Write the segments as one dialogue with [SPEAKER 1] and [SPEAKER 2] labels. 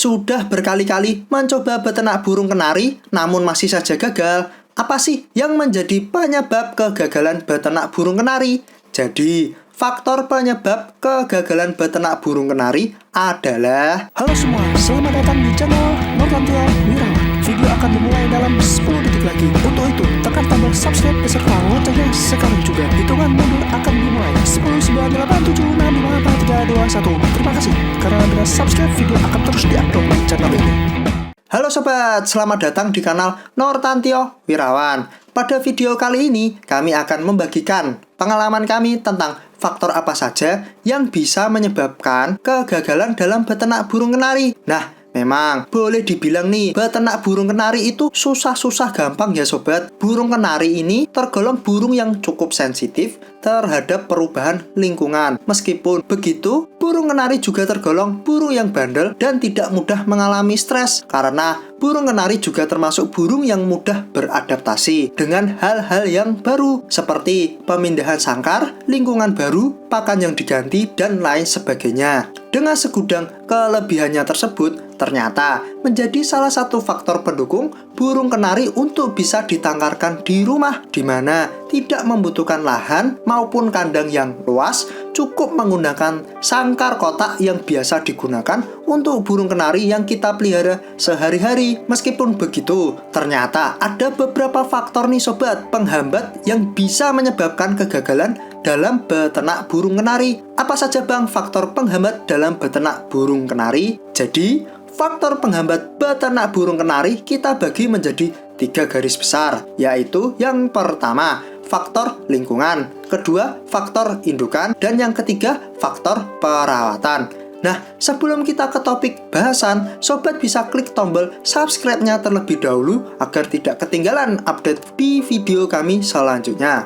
[SPEAKER 1] Sudah berkali-kali mencoba beternak burung kenari, namun masih saja gagal. Apa sih yang menjadi penyebab kegagalan beternak burung kenari? Jadi, faktor penyebab kegagalan beternak burung kenari adalah...
[SPEAKER 2] Halo semua, selamat datang di channel Nortantio Wirawan. Video akan dimulai dalam 10 detik lagi. Untuk itu, tekan tombol subscribe beserta loncengnya sekarang juga. Hitungan mundur akan dimulai. 10, 9, 8, 7, 6, 5, 4, 3, 2, 1. Terima kasih, karena dengan subscribe video akan terus diupload di channel ini.
[SPEAKER 1] Halo sobat, selamat datang di kanal Nortantio Wirawan. Pada video kali ini, kami akan membagikan pengalaman kami tentang faktor apa saja yang bisa menyebabkan kegagalan dalam beternak burung kenari. Nah, memang boleh dibilang nih, beternak burung kenari itu susah-susah gampang ya sobat. Burung kenari ini tergolong burung yang cukup sensitif terhadap perubahan lingkungan. Meskipun begitu, burung kenari juga tergolong burung yang bandel dan tidak mudah mengalami stres, karena burung kenari juga termasuk burung yang mudah beradaptasi dengan hal-hal yang baru, seperti pemindahan sangkar, lingkungan baru, pakan yang diganti, dan lain sebagainya. Dengan segudang kelebihannya tersebut, ternyata menjadi salah satu faktor pendukung burung kenari untuk bisa ditangkarkan di rumah, di mana tidak membutuhkan lahan maupun kandang yang luas, cukup menggunakan sangkar kotak yang biasa digunakan untuk burung kenari yang kita pelihara sehari-hari. Meskipun begitu, ternyata ada beberapa faktor nih sobat, penghambat yang bisa menyebabkan kegagalan dalam beternak burung kenari. Apa saja bang faktor penghambat dalam beternak burung kenari? Jadi, faktor penghambat beternak burung kenari kita bagi menjadi 3 garis besar, yaitu yang pertama, faktor lingkungan, kedua, faktor indukan, dan yang ketiga, faktor perawatan. Nah, sebelum kita ke topik bahasan, sobat bisa klik tombol subscribe-nya terlebih dahulu agar tidak ketinggalan update di video kami selanjutnya.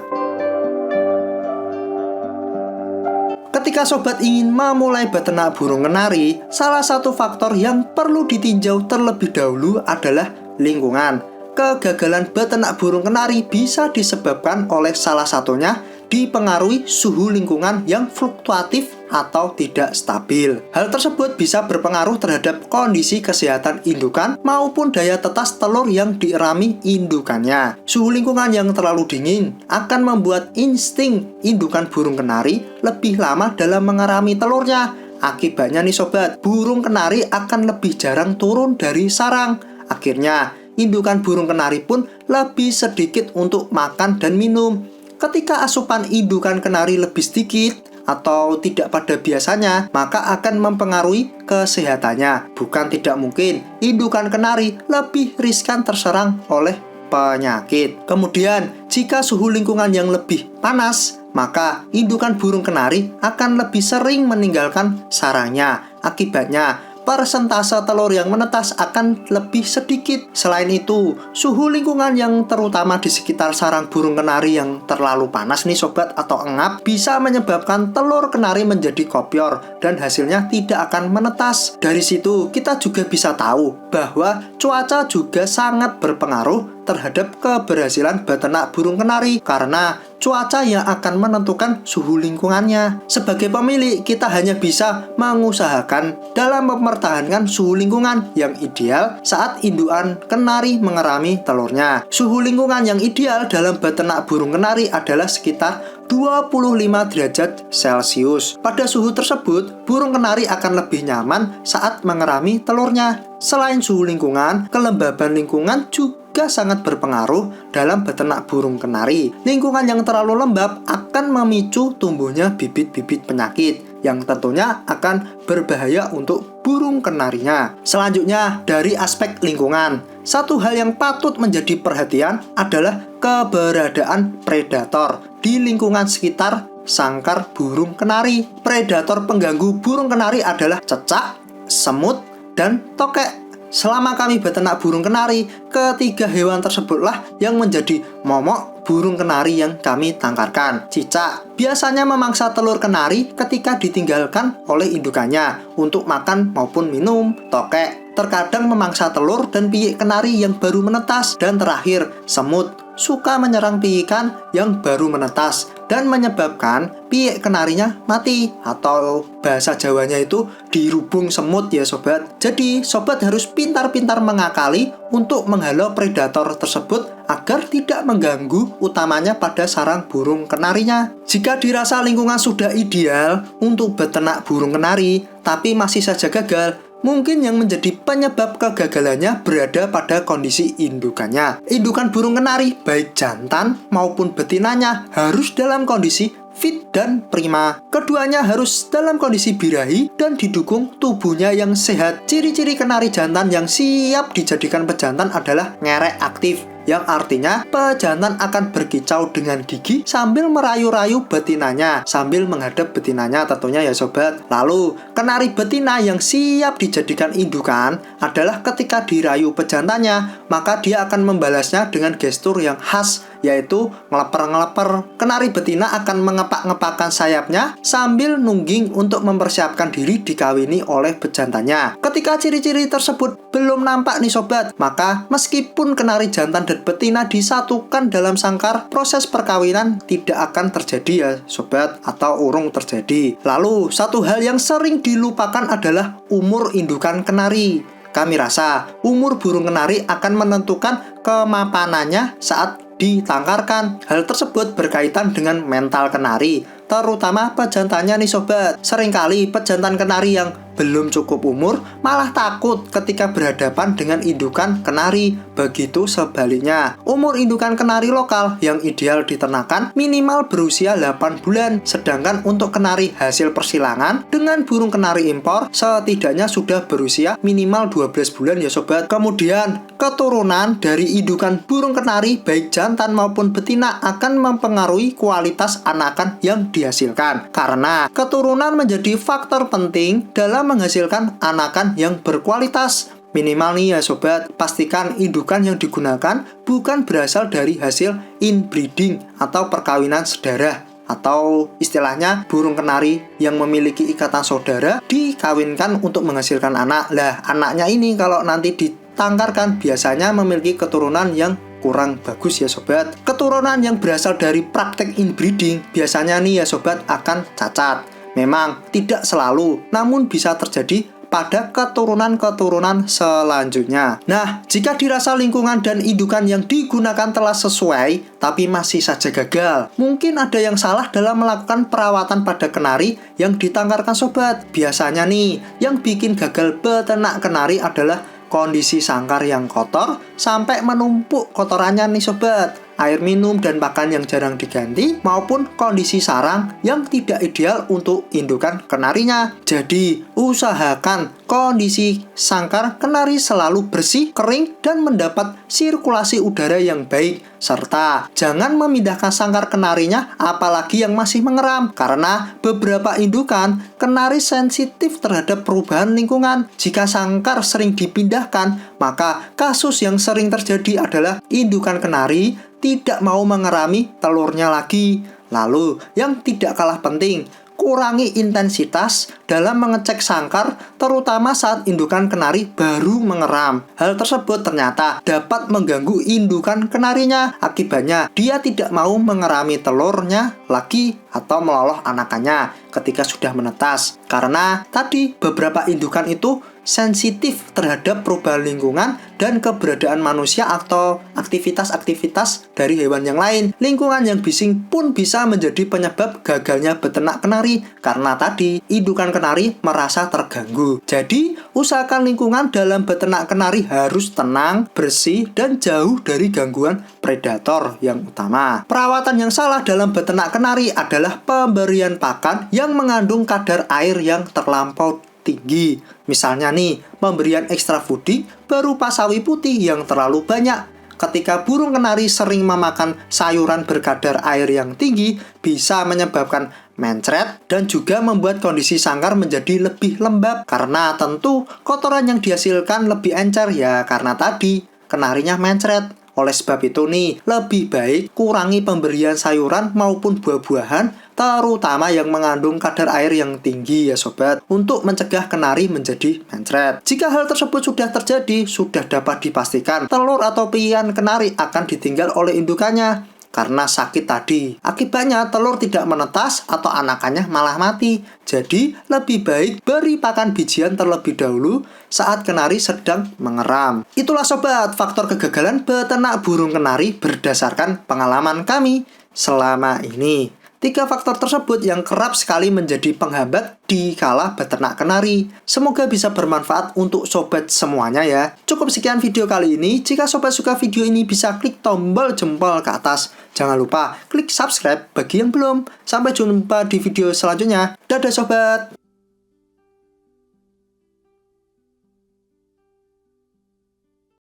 [SPEAKER 1] Ketika sobat ingin memulai beternak burung kenari, salah satu faktor yang perlu ditinjau terlebih dahulu adalah lingkungan. Kegagalan beternak burung kenari bisa disebabkan oleh salah satunya dipengaruhi suhu lingkungan yang fluktuatif atau tidak stabil. Hal tersebut bisa berpengaruh terhadap kondisi kesehatan indukan maupun daya tetas telur yang dierami indukannya. Suhu lingkungan yang terlalu dingin akan membuat insting indukan burung kenari lebih lama dalam mengerami telurnya. Akibatnya nih sobat, burung kenari akan lebih jarang turun dari sarang. Akhirnya, indukan burung kenari pun lebih sedikit untuk makan dan minum. Ketika asupan indukan kenari lebih sedikit atau tidak pada biasanya, maka akan mempengaruhi kesehatannya. Bukan tidak mungkin, indukan kenari lebih riskan terserang oleh penyakit. Kemudian, jika suhu lingkungan yang lebih panas, maka indukan burung kenari akan lebih sering meninggalkan sarangnya. Akibatnya, persentase telur yang menetas akan lebih sedikit. Selain itu, suhu lingkungan yang terutama di sekitar sarang burung kenari yang terlalu panas nih sobat atau engap bisa menyebabkan telur kenari menjadi kopior dan hasilnya tidak akan menetas. Dari situ kita juga bisa tahu bahwa cuaca juga sangat berpengaruh terhadap keberhasilan beternak burung kenari, karena cuaca yang akan menentukan suhu lingkungannya. Sebagai pemilik, kita hanya bisa mengusahakan dalam mempertahankan suhu lingkungan yang ideal saat indukan kenari mengerami telurnya. Suhu lingkungan yang ideal dalam beternak burung kenari adalah sekitar 25 derajat Celcius. Pada suhu tersebut, burung kenari akan lebih nyaman saat mengerami telurnya. Selain suhu lingkungan, kelembaban lingkungan juga sangat berpengaruh dalam beternak burung kenari. Lingkungan yang terlalu lembab akan memicu tumbuhnya bibit-bibit penyakit yang tentunya akan berbahaya untuk burung kenarinya. Selanjutnya, dari aspek lingkungan, satu hal yang patut menjadi perhatian adalah keberadaan predator di lingkungan sekitar sangkar burung kenari. Predator pengganggu burung kenari adalah cecak, semut, dan tokek. Selama kami beternak burung kenari, ketiga hewan tersebutlah yang menjadi momok burung kenari yang kami tangkarkan. Cicak biasanya memangsa telur kenari ketika ditinggalkan oleh indukannya untuk makan maupun minum. Tokek terkadang memangsa telur dan piyik kenari yang baru menetas. Dan terakhir, semut suka menyerang piyik ikan yang baru menetas dan menyebabkan piyik kenarinya mati, atau bahasa Jawanya itu dirubung semut ya sobat. Jadi sobat harus pintar-pintar mengakali untuk menghalau predator tersebut agar tidak mengganggu utamanya pada sarang burung kenarinya. Jika dirasa lingkungan sudah ideal untuk beternak burung kenari tapi masih saja gagal, mungkin yang menjadi penyebab kegagalannya berada pada kondisi indukannya. Indukan burung kenari, baik jantan maupun betinanya, harus dalam kondisi fit dan prima. Keduanya harus dalam kondisi birahi dan didukung tubuhnya yang sehat. Ciri-ciri kenari jantan yang siap dijadikan pejantan adalah ngerek aktif, yang artinya pejantan akan berkicau dengan gigi sambil merayu-rayu betinanya, sambil menghadap betinanya tentunya ya sobat. Lalu, kenari betina yang siap dijadikan indukan adalah ketika dirayu pejantannya, maka dia akan membalasnya dengan gestur yang khas, yaitu ngeleper-ngeleper. Kenari betina akan ngepak-ngepakkan sayapnya sambil nungging untuk mempersiapkan diri dikawini oleh bejantannya. Ketika ciri-ciri tersebut belum nampak nih sobat, maka meskipun kenari jantan dan betina disatukan dalam sangkar, proses perkawinan tidak akan terjadi ya sobat, atau urung terjadi. Lalu, satu hal yang sering dilupakan adalah umur indukan kenari. Kami rasa umur burung kenari akan menentukan kemapanannya saat ditangkarkan. Hal tersebut berkaitan dengan mental kenari, terutama pejantannya nih sobat. Seringkali pejantan kenari yang belum cukup umur malah takut ketika berhadapan dengan indukan kenari. Begitu sebaliknya, umur indukan kenari lokal yang ideal diternakan minimal berusia 8 bulan. Sedangkan untuk kenari hasil persilangan dengan burung kenari impor setidaknya sudah berusia minimal 12 bulan ya sobat. Kemudian, keturunan dari indukan burung kenari baik jantan maupun betina akan mempengaruhi kualitas anakan yang dihasilkan. Karena keturunan menjadi faktor penting dalam menghasilkan anakan yang berkualitas. Minimal nih ya sobat, pastikan indukan yang digunakan bukan berasal dari hasil inbreeding atau perkawinan sedarah, atau istilahnya burung kenari yang memiliki ikatan saudara dikawinkan untuk menghasilkan anak. Lah, anaknya ini kalau nanti ditangkarkan biasanya memiliki keturunan yang kurang bagus ya sobat. Keturunan yang berasal dari praktek inbreeding biasanya nih ya sobat akan cacat. Memang tidak selalu, namun bisa terjadi pada keturunan-keturunan selanjutnya. Nah, jika dirasa lingkungan dan indukan yang digunakan telah sesuai, tapi masih saja gagal, mungkin ada yang salah dalam melakukan perawatan pada kenari yang ditangkarkan sobat. Biasanya nih, yang bikin gagal beternak kenari adalah kondisi sangkar yang kotor sampai menumpuk kotorannya nih sobat, air minum dan pakan yang jarang diganti, maupun kondisi sarang yang tidak ideal untuk indukan kenarinya. Jadi, usahakan kondisi sangkar kenari selalu bersih, kering, dan mendapat sirkulasi udara yang baik. Serta, jangan memindahkan sangkar kenarinya apalagi yang masih mengeram, karena beberapa indukan kenari sensitif terhadap perubahan lingkungan. Jika sangkar sering dipindahkan, maka kasus yang sering terjadi adalah indukan kenari tidak mau mengerami telurnya lagi. Lalu, yang tidak kalah penting, kurangi intensitas dalam mengecek sangkar, terutama saat indukan kenari baru mengeram. Hal tersebut ternyata dapat mengganggu indukan kenarinya. Akibatnya, dia tidak mau mengerami telurnya lagi atau meloloh anakannya ketika sudah menetas. Karena tadi beberapa indukan itu sensitif terhadap perubahan lingkungan dan keberadaan manusia atau aktivitas-aktivitas dari hewan yang lain. Lingkungan yang bising pun bisa menjadi penyebab gagalnya beternak kenari, karena tadi indukan kenari merasa terganggu. Jadi, usahakan lingkungan dalam beternak kenari harus tenang, bersih, dan jauh dari gangguan predator yang utama. Perawatan yang salah dalam beternak kenari adalah pemberian pakan yang mengandung kadar air yang terlampau tinggi. Misalnya nih, pemberian extra fooding berupa sawi putih yang terlalu banyak. Ketika burung kenari sering memakan sayuran berkadar air yang tinggi, bisa menyebabkan mencret dan juga membuat kondisi sangkar menjadi lebih lembab, karena tentu kotoran yang dihasilkan lebih encer ya, karena tadi kenarinya mencret. Oleh sebab itu nih, lebih baik kurangi pemberian sayuran maupun buah-buahan terutama yang mengandung kadar air yang tinggi ya sobat, untuk mencegah kenari menjadi mencret. Jika hal tersebut sudah terjadi, sudah dapat dipastikan telur atau piian kenari akan ditinggal oleh indukannya karena sakit tadi. Akibatnya telur tidak menetas atau anakannya malah mati. Jadi lebih baik beri pakan bijian terlebih dahulu saat kenari sedang mengeram. Itulah sobat faktor kegagalan beternak burung kenari berdasarkan pengalaman kami selama ini. 3 faktor tersebut yang kerap sekali menjadi penghambat di kala beternak kenari. Semoga bisa bermanfaat untuk sobat semuanya ya. Cukup sekian video kali ini. Jika sobat suka video ini bisa klik tombol jempol ke atas. Jangan lupa klik subscribe bagi yang belum. Sampai jumpa di video selanjutnya. Dadah sobat.